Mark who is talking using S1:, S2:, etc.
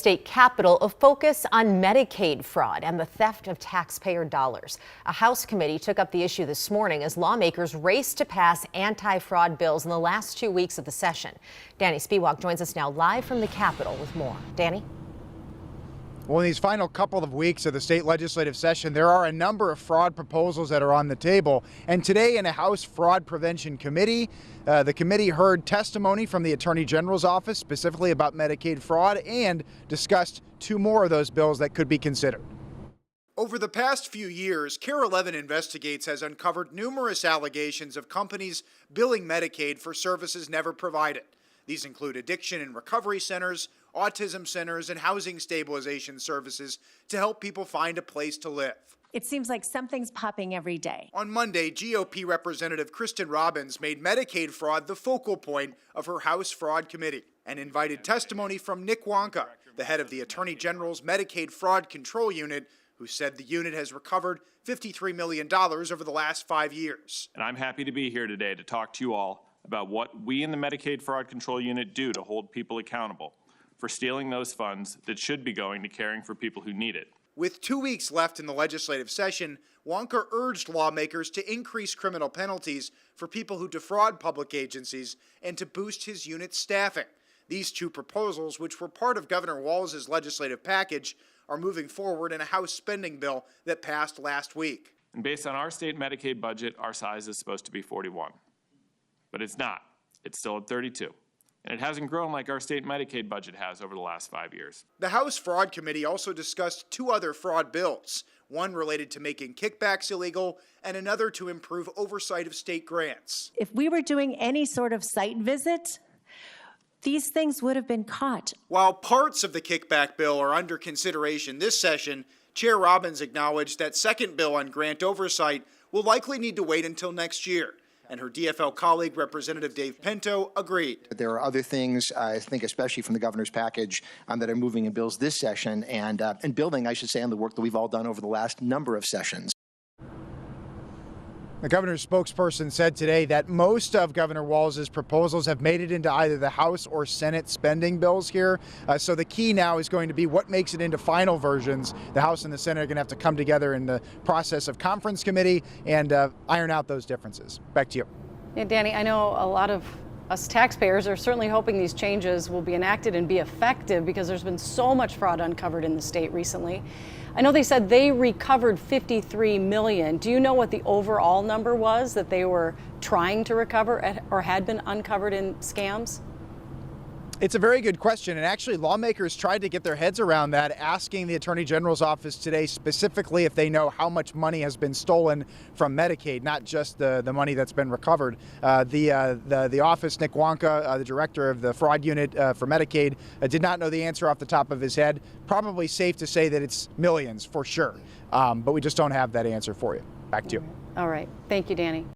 S1: State Capitol, a focus on Medicaid fraud and the theft of taxpayer dollars. A House committee took up the issue this morning as lawmakers raced to pass anti-fraud bills in the last 2 weeks of the session. Danny Spiewak joins us now live from the Capitol with more. Danny?
S2: Well, in these final couple of weeks of the state legislative session, there are a number of fraud proposals that are on the table. And today in a House Fraud Prevention Committee, the committee heard testimony from the Attorney General's office specifically about Medicaid fraud and discussed 2 more of those bills that could be considered. Over the past few years, KARE 11 Investigates has uncovered numerous allegations of companies billing Medicaid for services never provided. These include addiction and recovery centers, autism centers, and housing stabilization services to help people find a place to live.
S3: It seems like something's popping every day.
S2: On Monday, GOP Representative Kristen Robbins made Medicaid fraud the focal point of her House Fraud Committee and invited testimony from Nick Wonka, the head of the Attorney General's Medicaid Fraud Control Unit, who said the unit has recovered $53 million over the last 5 years.
S4: And I'm happy to be here today to talk to you all about what we in the Medicaid Fraud Control Unit do to hold people accountable for stealing those funds that should be going to caring for people who need it.
S2: With 2 weeks left in the legislative session, Wonka urged lawmakers to increase criminal penalties for people who defraud public agencies and to boost his unit's staffing. These 2 proposals, which were part of Governor Walz's legislative package, are moving forward in a House spending bill that passed last week.
S4: And based on our state Medicaid budget, our size is supposed to be 41. But it's not. It's still at 32. And it hasn't grown like our state Medicaid budget has over the last 5 years.
S2: The House Fraud Committee also discussed 2 other fraud bills, one related to making kickbacks illegal and another to improve oversight of state grants.
S3: If we were doing any sort of site visit, these things would have been caught.
S2: While parts of the kickback bill are under consideration this session, Chair Robbins acknowledged that second bill on grant oversight will likely need to wait until next year. And her DFL colleague, Representative Dave Pinto, agreed.
S5: There are other things, I think, especially from the governor's package, that are moving in bills this session and building, I should say, on the work that we've all done over the last number of sessions. The governor's spokesperson said today that most of Governor Walz's proposals have made it into either the House or Senate spending bills here. So the key now is going to be what makes it into final versions. The House and the Senate are going to have to come together in the process of conference committee and iron out those differences. Back to you.
S6: Yeah, Danny, I know a lot of us taxpayers are certainly hoping these changes will be enacted and be effective because there's been so much fraud uncovered in the state recently. I know they said they recovered $53 million. Do you know what the overall number was that they were trying to recover or had been uncovered in scams?
S2: It's a very good question, and actually lawmakers tried to get their heads around that, asking the Attorney General's office today specifically if they know how much money has been stolen from Medicaid, not just the money that's been recovered. The office, Nick Wonka, the director of the fraud unit for Medicaid, did not know the answer off the top of his head. Probably safe to say that it's millions for sure, but we just don't have that answer for you. Back to you.
S6: All right. Thank you, Danny.